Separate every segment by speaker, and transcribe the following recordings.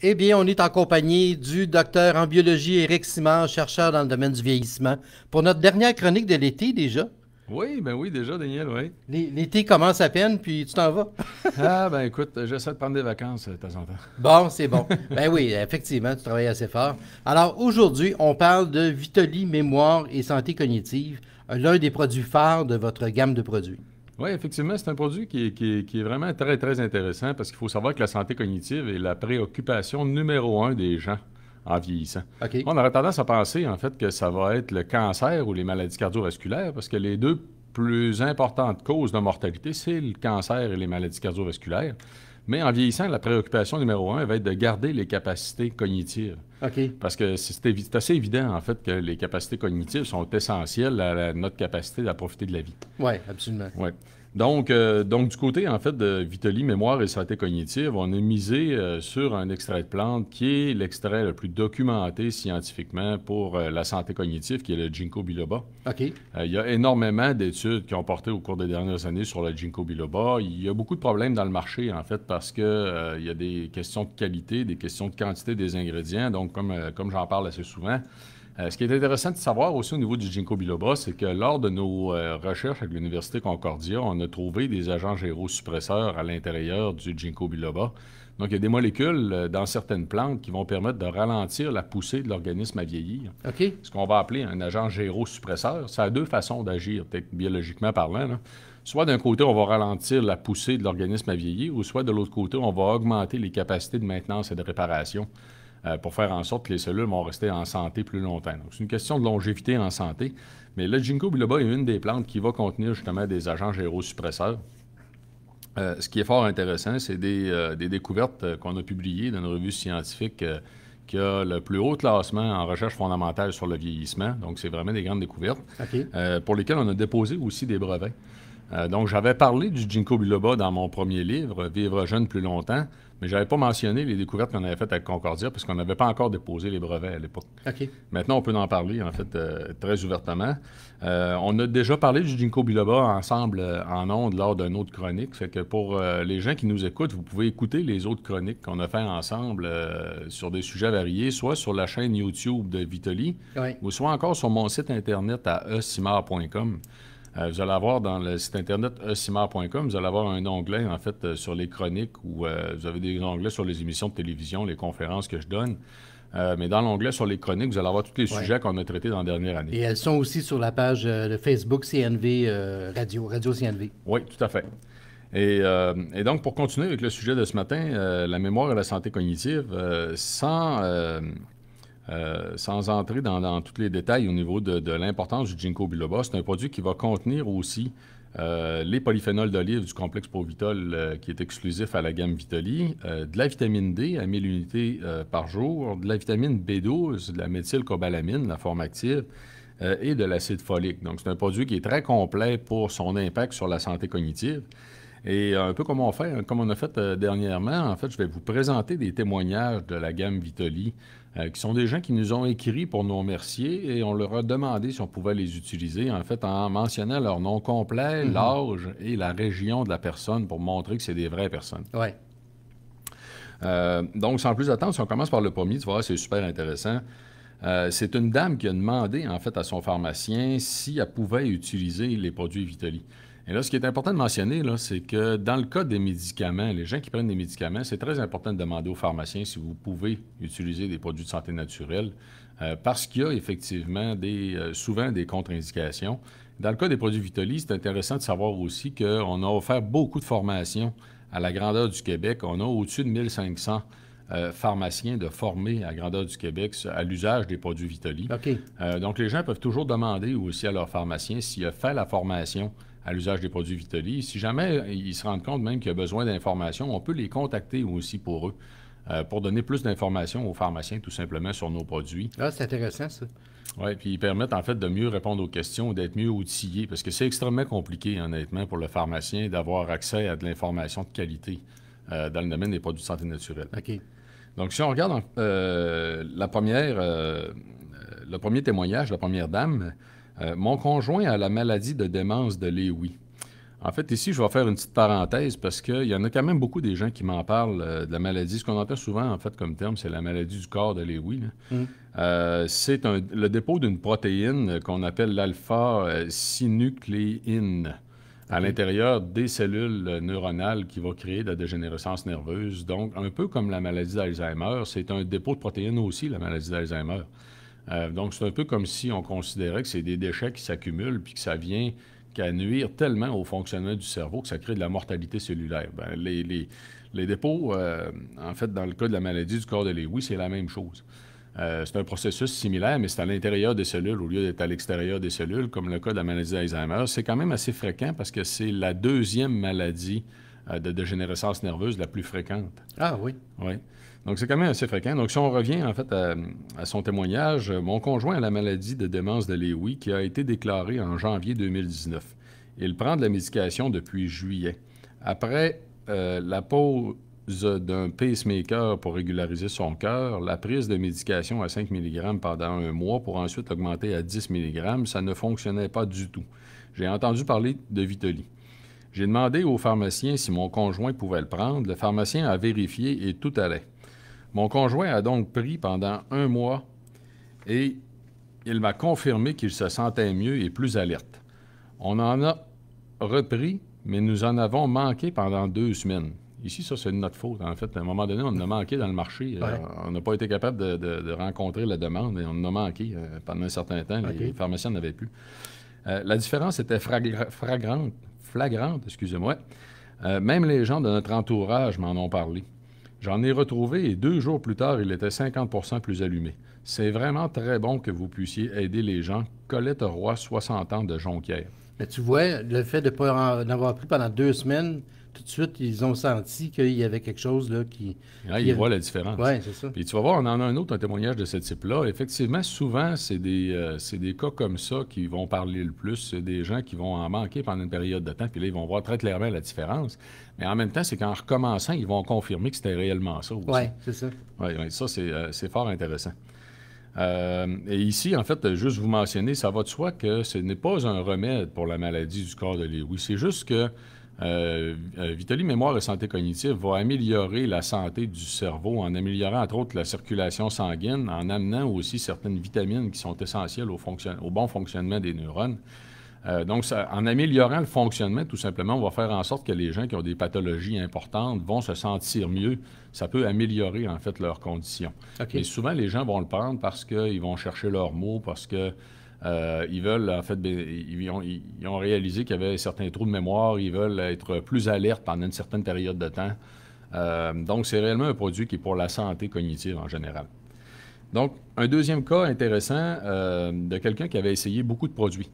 Speaker 1: Eh bien, on est en compagnie du docteur en biologie Éric Simard, chercheur dans le domaine du vieillissement, pour notre dernière chronique de l'été déjà.
Speaker 2: Oui, ben oui, déjà, Daniel, oui.
Speaker 1: L'été commence à peine, puis tu t'en vas.
Speaker 2: Ah, ben écoute, j'essaie de prendre des vacances de temps en temps.
Speaker 1: Bon, c'est bon. Ben oui, effectivement, tu travailles assez fort. Alors aujourd'hui, on parle de Vitali, mémoire et santé cognitive, l'un des produits phares de votre gamme de produits.
Speaker 2: Oui, effectivement, c'est un produit qui est vraiment très, très intéressant parce qu'il faut savoir que la santé cognitive est la préoccupation numéro un des gens en vieillissant.
Speaker 1: OK?
Speaker 2: On aurait tendance à penser, en fait, que ça va être le cancer ou les maladies cardiovasculaires parce que les deux plus importantes causes de mortalité, c'est le cancer et les maladies cardiovasculaires. Mais en vieillissant, la préoccupation numéro un va être de garder les capacités cognitives.
Speaker 1: OK?
Speaker 2: Parce que c'est assez évident, en fait, que les capacités cognitives sont essentielles à notre capacité à profiter de la vie.
Speaker 1: Oui, absolument.
Speaker 2: Ouais. Donc, du côté, en fait, de Vitali, mémoire et santé cognitive, on a misé sur un extrait de plante qui est l'extrait le plus documenté scientifiquement pour la santé cognitive, qui est le ginkgo biloba.
Speaker 1: OK?
Speaker 2: Il y a énormément d'études qui ont porté au cours des dernières années sur le ginkgo biloba. Il y a beaucoup de problèmes dans le marché, en fait, parce que il y a des questions de qualité, des questions de quantité des ingrédients. Donc, comme j'en parle assez souvent, ce qui est intéressant de savoir aussi au niveau du ginkgo biloba, c'est que lors de nos recherches avec l'Université Concordia, on a trouvé des agents gérosuppresseurs à l'intérieur du ginkgo biloba. Donc, il y a des molécules dans certaines plantes qui vont permettre de ralentir la poussée de l'organisme à vieillir.
Speaker 1: OK?
Speaker 2: Ce qu'on va appeler un agent gérosuppresseur. Ça a deux façons d'agir, peut-être biologiquement parlant, là. Soit d'un côté, on va ralentir la poussée de l'organisme à vieillir, ou soit de l'autre côté, on va augmenter les capacités de maintenance et de réparation pour faire en sorte que les cellules vont rester en santé plus longtemps. Donc, c'est une question de longévité en santé. Mais le ginkgo biloba est une des plantes qui va contenir justement des agents gérosuppresseurs. Ce qui est fort intéressant, c'est des découvertes qu'on a publiées dans une revue scientifique qui a le plus haut classement en recherche fondamentale sur le vieillissement. Donc, c'est vraiment des grandes découvertes
Speaker 1: OK?
Speaker 2: pour lesquelles on a déposé aussi des brevets. Donc, j'avais parlé du ginkgo biloba dans mon premier livre, Vivre jeune plus longtemps, mais je n'avais pas mentionné les découvertes qu'on avait faites avec Concordia parce qu'on n'avait pas encore déposé les brevets à l'époque.
Speaker 1: OK?
Speaker 2: Maintenant, on peut en parler, en fait, très ouvertement. On a déjà parlé du ginkgo biloba ensemble en ondes lors d'une autre chronique. Fait que pour les gens qui nous écoutent, vous pouvez écouter les autres chroniques qu'on a fait ensemble sur des sujets variés, soit sur la chaîne YouTube de Vitali,
Speaker 1: Oui.
Speaker 2: ou soit encore sur mon site internet à esimar.com. Vous allez avoir dans le site internet esimar.com, vous allez avoir un onglet, en fait, sur les chroniques où vous avez des onglets sur les émissions de télévision, les conférences que je donne. Mais dans l'onglet sur les chroniques, vous allez avoir tous les
Speaker 1: Ouais.
Speaker 2: sujets qu'on a traités dans la dernière année.
Speaker 1: Et elles sont aussi sur la page de Facebook CNV Radio CNV.
Speaker 2: Oui, tout à fait. Et donc, pour continuer avec le sujet de ce matin, la mémoire et la santé cognitive, sans entrer dans tous les détails au niveau de l'importance du ginkgo biloba, c'est un produit qui va contenir aussi les polyphénols d'olive du complexe Provitol qui est exclusif à la gamme Vitali, de la vitamine D à 1000 unités par jour, de la vitamine B12, de la méthylcobalaminine, la forme active, et de l'acide folique. Donc, c'est un produit qui est très complet pour son impact sur la santé cognitive. Et un peu comme comme on a fait dernièrement, en fait, je vais vous présenter des témoignages de la gamme Vitali, qui sont des gens qui nous ont écrit pour nous remercier et on leur a demandé si on pouvait les utiliser, en fait, en mentionnant leur nom complet, l'âge et la région de la personne pour montrer que c'est des vraies personnes.
Speaker 1: Oui.
Speaker 2: Donc, sans plus attendre, si on commence par le premier, tu vas voir, c'est super intéressant. C'est une dame qui a demandé, en fait, à son pharmacien si elle pouvait utiliser les produits Vitali. Et là, ce qui est important de mentionner, là, c'est que dans le cas des médicaments, les gens qui prennent des médicaments, c'est très important de demander au pharmacien si vous pouvez utiliser des produits de santé naturelle parce qu'il y a effectivement souvent des contre-indications. Dans le cas des produits Vitali, c'est intéressant de savoir aussi qu'on a offert beaucoup de formations à la grandeur du Québec. On a au-dessus de 1500 pharmaciens de formés à grandeur du Québec à l'usage des produits Vitali.
Speaker 1: OK.
Speaker 2: Donc, les gens peuvent toujours demander aussi à leur pharmacien s'il a fait la formation à l'usage des produits Vitali. Si jamais ils se rendent compte même qu'il y a besoin d'informations, on peut les contacter aussi pour eux, pour donner plus d'informations aux pharmaciens tout simplement sur nos produits.
Speaker 1: Ah, c'est intéressant, ça.
Speaker 2: Oui, puis ils permettent en fait de mieux répondre aux questions, d'être mieux outillés, parce que c'est extrêmement compliqué, honnêtement, pour le pharmacien d'avoir accès à de l'information de qualité dans le domaine des produits de santé naturelle.
Speaker 1: OK.
Speaker 2: Donc, si on regarde le premier témoignage, la première dame, mon conjoint a la maladie de démence de Lewy. En fait, ici, je vais faire une petite parenthèse parce qu'il y en a quand même beaucoup des gens qui m'en parlent de la maladie. Ce qu'on entend souvent, en fait, comme terme, c'est la maladie du corps de Lewy, là. C'est le dépôt d'une protéine qu'on appelle l'alpha-synucléine à l'intérieur des cellules neuronales qui va créer de la dégénérescence nerveuse. Donc, un peu comme la maladie d'Alzheimer, c'est un dépôt de protéines aussi, la maladie d'Alzheimer. Donc, c'est un peu comme si on considérait que c'est des déchets qui s'accumulent puis que ça vient qu'à nuire tellement au fonctionnement du cerveau que ça crée de la mortalité cellulaire. Ben, les dépôts, en fait, dans le cas de la maladie du corps de Lewy, c'est la même chose. C'est un processus similaire, mais c'est à l'intérieur des cellules au lieu d'être à l'extérieur des cellules, comme le cas de la maladie d'Alzheimer. C'est quand même assez fréquent parce que c'est la deuxième maladie de dégénérescence nerveuse la plus fréquente.
Speaker 1: Ah oui.
Speaker 2: Oui. Donc, c'est quand même assez fréquent. Donc, si on revient, en fait, à son témoignage, mon conjoint a la maladie de démence de Lewy qui a été déclarée en janvier 2019. Il prend de la médication depuis juillet. Après la pause d'un pacemaker pour régulariser son cœur, la prise de médication à 5 mg pendant un mois pour ensuite augmenter à 10 mg, ça ne fonctionnait pas du tout. J'ai entendu parler de Vitoly. J'ai demandé au pharmacien si mon conjoint pouvait le prendre. Le pharmacien a vérifié et tout allait. Mon conjoint a donc pris pendant un mois et il m'a confirmé qu'il se sentait mieux et plus alerte. On en a repris, mais nous en avons manqué pendant 2 semaines. Ici, ça, c'est de notre faute. En fait, à un moment donné, on en a manqué dans le marché.
Speaker 1: Ouais.
Speaker 2: On n'a pas été capable de rencontrer la demande et on en a manqué pendant un certain temps.
Speaker 1: OK.
Speaker 2: Les pharmaciens n'avaient plus. La différence était flagrante, excusez-moi. Même les gens de notre entourage m'en ont parlé. J'en ai retrouvé et 2 jours plus tard, il était 50% plus allumé. C'est vraiment très bon que vous puissiez aider les gens. Colette Roy, 60 ans, de Jonquière.
Speaker 1: Mais tu vois, le fait de ne pas en avoir pris pendant 2 semaines, tout de suite, ils ont senti qu'il y avait quelque chose là qui...
Speaker 2: Là, ils voient la différence.
Speaker 1: Oui, c'est ça.
Speaker 2: Puis tu vas voir, on en a un autre, un témoignage de ce type-là. Effectivement, souvent, c'est des cas comme ça qui vont parler le plus. C'est des gens qui vont en manquer pendant une période de temps, puis là, ils vont voir très clairement la différence. Mais en même temps, c'est qu'en recommençant, ils vont confirmer que c'était réellement ça aussi.
Speaker 1: Oui, c'est ça.
Speaker 2: Oui, ça, c'est fort intéressant. Et ici, en fait, juste vous mentionner, ça va de soi que ce n'est pas un remède pour la maladie du corps de Lewy. C'est juste que Vitoly Mémoire et Santé cognitive va améliorer la santé du cerveau en améliorant, entre autres, la circulation sanguine, en amenant aussi certaines vitamines qui sont essentielles au bon fonctionnement des neurones. Donc, en améliorant le fonctionnement, tout simplement, on va faire en sorte que les gens qui ont des pathologies importantes vont se sentir mieux. Ça peut améliorer, en fait, leurs conditions.
Speaker 1: OK.
Speaker 2: Mais souvent, les gens vont le prendre parce qu'ils vont chercher leurs mots, parce que ils veulent, en fait, ils ont réalisé qu'il y avait certains trous de mémoire, ils veulent être plus alertes pendant une certaine période de temps. Donc, c'est réellement un produit qui est pour la santé cognitive en général. Donc, un deuxième cas intéressant de quelqu'un qui avait essayé beaucoup de produits.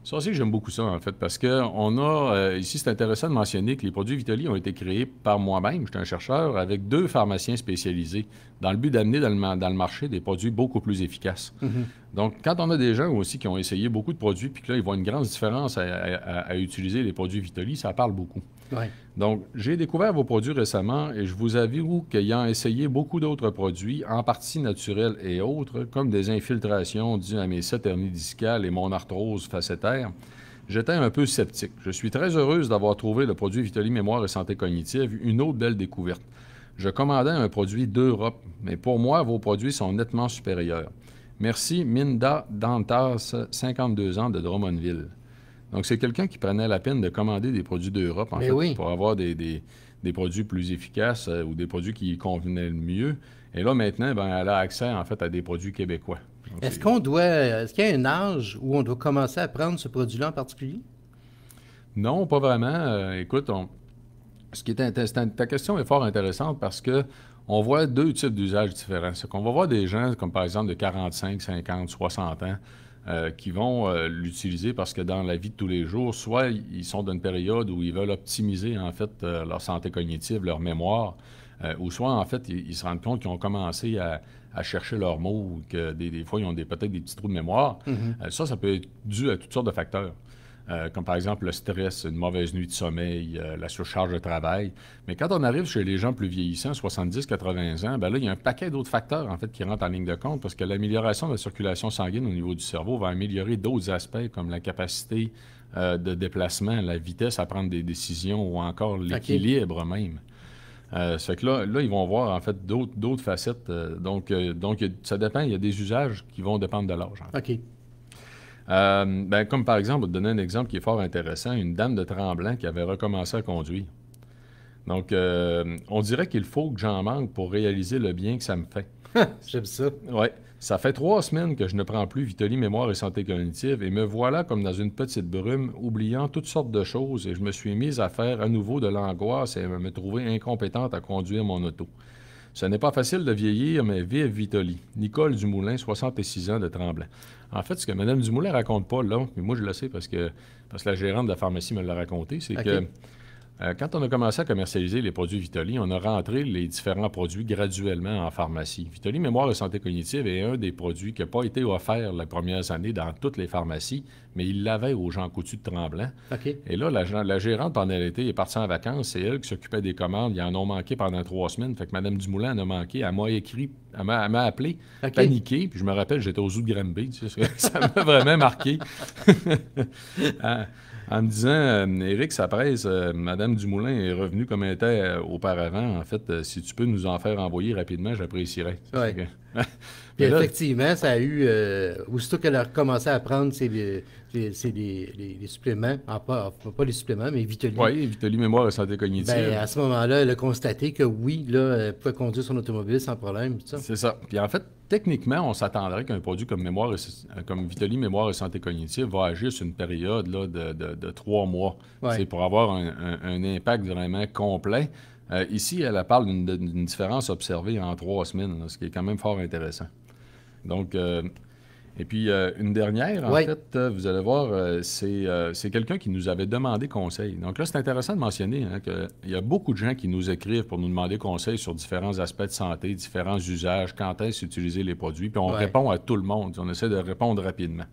Speaker 2: Ça aussi, j'aime beaucoup ça, en fait, parce qu'on a, ici, c'est intéressant de mentionner que les produits Vitoly ont été créés par moi-même, j'étais un chercheur, avec 2 pharmaciens spécialisés, dans le but d'amener dans le marché des produits beaucoup plus efficaces. Donc, quand on a des gens aussi qui ont essayé beaucoup de produits, puis que là, ils voient une grande différence à utiliser les produits Vitoly, ça parle beaucoup.
Speaker 1: Oui.
Speaker 2: Donc, j'ai découvert vos produits récemment et je vous avoue qu'ayant essayé beaucoup d'autres produits, en partie naturels et autres, comme des infiltrations dues à mes 7 hernies discales et mon arthrose facétaire, j'étais un peu sceptique. Je suis très heureuse d'avoir trouvé le produit Vitoly Mémoire et Santé cognitive, une autre belle découverte. Je commandais un produit d'Europe, mais pour moi, vos produits sont nettement supérieurs. Merci, Minda Dantas, 52 ans, de Drummondville. Donc, c'est quelqu'un qui prenait la peine de commander des produits d'Europe, en fait,
Speaker 1: oui.
Speaker 2: pour avoir des produits plus efficaces ou des produits qui convenaient le mieux. Et là, maintenant, ben, elle a accès, en fait, à des produits québécois. Donc,
Speaker 1: Est-ce qu'il y a un âge où on doit commencer à prendre ce produit-là en particulier?
Speaker 2: Non, pas vraiment. Écoute, ta question est fort intéressante parce que on voit 2 types d'usages différents. C'est qu'on va voir des gens, comme par exemple de 45, 50, 60 ans, qui vont l'utiliser parce que dans la vie de tous les jours, soit ils sont dans une période où ils veulent optimiser, en fait, leur santé cognitive, leur mémoire, ou soit, en fait, ils se rendent compte qu'ils ont commencé à chercher leurs mots, ou que des fois, ils ont peut-être des petits trous de mémoire. Ça peut être dû à toutes sortes de facteurs. Comme par exemple le stress, une mauvaise nuit de sommeil, la surcharge de travail. Mais quand on arrive chez les gens plus vieillissants, 70-80 ans, ben là, il y a un paquet d'autres facteurs, en fait, qui rentrent en ligne de compte parce que l'amélioration de la circulation sanguine au niveau du cerveau va améliorer d'autres aspects comme la capacité de déplacement, la vitesse à prendre des décisions ou encore l'équilibre même. Ça fait que là, ils vont voir en fait d'autres facettes. Donc, ça dépend. Il y a des usages qui vont dépendre de l'âge.
Speaker 1: OK.
Speaker 2: Comme par exemple, je vais te donner un exemple qui est fort intéressant. Une dame de Tremblant qui avait recommencé à conduire. Donc, on dirait qu'il faut que j'en manque pour réaliser le bien que ça me fait.
Speaker 1: J'aime ça.
Speaker 2: Oui. Ça fait 3 semaines que je ne prends plus Vitoly Mémoire et Santé cognitive et me voilà comme dans une petite brume, oubliant toutes sortes de choses et je me suis mise à faire à nouveau de l'angoisse et à me trouver incompétente à conduire mon auto. Ce n'est pas facile de vieillir, mais vive Vitoly. Nicole Dumoulin, 66 ans, de Tremblant. En fait, ce que Mme Dumoulin raconte pas là, mais moi je le sais parce que la gérante de la pharmacie me l'a raconté, c'est que quand on a commencé à commercialiser les produits Vitoly, on a rentré les différents produits graduellement en pharmacie. Vitoly Mémoire et Santé cognitive est un des produits qui n'a pas été offert les premières années dans toutes les pharmacies, mais il l'avait aux Jean Coutu de Tremblant. Et là, la gérante, pendant l'été, est partie en vacances. C'est elle qui s'occupait des commandes. Ils en ont manqué pendant 3 semaines. Fait que Mme Dumoulin en a manqué. Elle m'a écrit, elle m'a appelé, paniqué. Puis je me rappelle, j'étais aux Zoo de Granby. Tu sais, ça m'a vraiment marqué. En me disant, Éric, ça presse, Mme Dumoulin est revenue comme elle était auparavant. En fait, si tu peux nous en faire envoyer rapidement, j'apprécierais.
Speaker 1: Oui. Puis effectivement, ça a eu, aussitôt qu'elle a recommencé à prendre les suppléments, pas les suppléments, mais Vitoly.
Speaker 2: Oui, Vitoly Mémoire et Santé cognitive.
Speaker 1: À ce moment-là, elle a constaté que oui, là, elle pouvait conduire son automobile sans problème.
Speaker 2: C'est ça. Puis en fait, techniquement, on s'attendrait qu'un produit comme Vitoly Mémoire et Santé cognitive va agir sur une période là, de 3 mois. C'est pour avoir un impact vraiment complet. Ici, elle parle d'une différence observée en 3 semaines, là, ce qui est quand même fort intéressant. Donc, et puis, une dernière, en fait, vous allez voir, c'est quelqu'un qui nous avait demandé conseil. Donc là, c'est intéressant de mentionner qu'il y a beaucoup de gens qui nous écrivent pour nous demander conseil sur différents aspects de santé, différents usages, quand est-ce utiliser les produits, puis on répond à tout le monde. On essaie de répondre rapidement.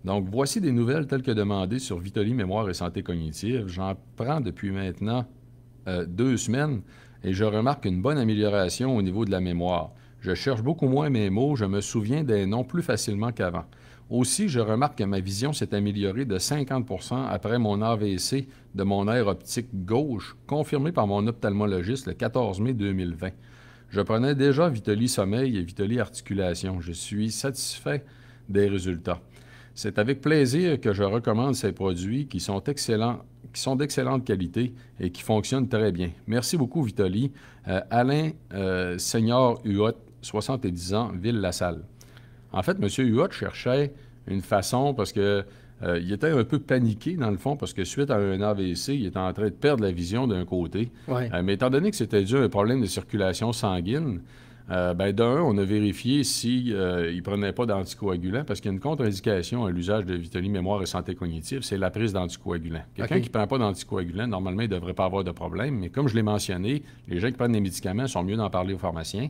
Speaker 2: Donc, voici des nouvelles telles que demandées sur Vitoly Mémoire et Santé cognitive. J'en prends depuis maintenant 2 semaines et je remarque une bonne amélioration au niveau de la mémoire. Je cherche beaucoup moins mes mots, je me souviens des noms plus facilement qu'avant. Aussi, je remarque que ma vision s'est améliorée de 50 % après mon AVC de mon nerf optique gauche, confirmé par mon ophtalmologiste le 14 mai 2020. Je prenais déjà Vitoly Sommeil et Vitoly Articulation. Je suis satisfait des résultats. C'est avec plaisir que je recommande ces produits qui sont excellents, qui sont d'excellente qualité et qui fonctionnent très bien. Merci beaucoup, Vitoly. Alain Seigneur Huot, 70 ans, Ville-la-Salle. En fait, M. Huot cherchait une façon parce que il était un peu paniqué, dans le fond, parce que suite à un AVC, il était en train de perdre la vision d'un côté. Mais étant donné que c'était dû à un problème de circulation sanguine, d'un, on a vérifié s'il ne prenait pas d'anticoagulants, parce qu'il y a une contre-indication à l'usage de Vitoly Mémoire et Santé cognitive, c'est la prise d'anticoagulants. Quelqu'un qui ne prend pas d'anticoagulants, normalement, il ne devrait pas avoir de problème, mais comme je l'ai mentionné, les gens qui prennent des médicaments sont mieux d'en parler aux pharmaciens.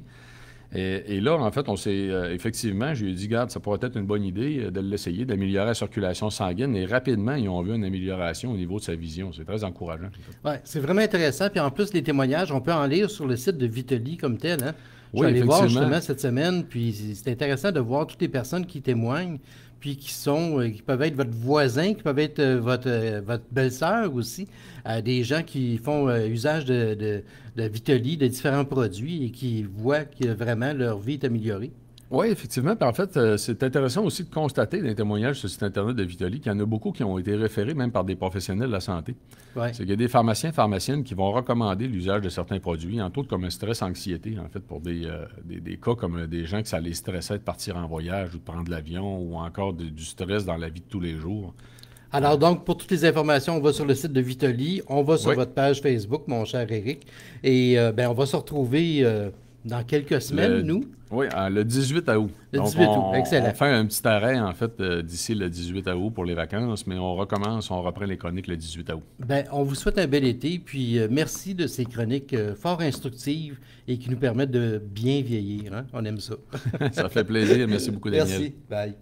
Speaker 2: Et là, en fait, on s'est effectivement, j'ai dit, garde, ça pourrait être une bonne idée de l'essayer, d'améliorer la circulation sanguine. Et rapidement, ils ont vu une amélioration au niveau de sa vision. C'est très encourageant.
Speaker 1: Oui, c'est vraiment intéressant. Puis en plus, les témoignages, on peut en lire sur le site de Vitoly comme tel. Hein? Je suis allé voir justement cette semaine, puis c'est intéressant de voir toutes les personnes qui témoignent, puis qui peuvent être votre voisin, qui peuvent être votre belle-sœur aussi, des gens qui font usage de Vitoly, de différents produits et qui voient que vraiment leur vie est améliorée.
Speaker 2: Oui, effectivement. Puis en fait, c'est intéressant aussi de constater dans les témoignages sur le site Internet de Vitoly qu'il y en a beaucoup qui ont été référés même par des professionnels de la santé. C'est qu'il y a des pharmaciens, pharmaciennes qui vont recommander l'usage de certains produits, entre autres comme un stress-anxiété, en fait, pour des cas comme des gens que ça les stressait de partir en voyage ou de prendre l'avion ou encore du stress dans la vie de tous les jours.
Speaker 1: Alors donc, pour toutes les informations, on va sur le site de Vitoly, on va sur votre page Facebook, mon cher Éric, et on va se retrouver dans quelques semaines, nous.
Speaker 2: Oui, le 18 août.
Speaker 1: Le 18 août, excellent.
Speaker 2: On fait un petit arrêt, en fait, d'ici le 18 août pour les vacances, mais on reprend les chroniques le 18 août. On vous souhaite un bel été, puis merci de ces chroniques fort instructives et qui nous permettent de bien vieillir. Hein? On aime ça. Ça fait plaisir. Merci beaucoup, Daniel.
Speaker 1: Merci. Bye.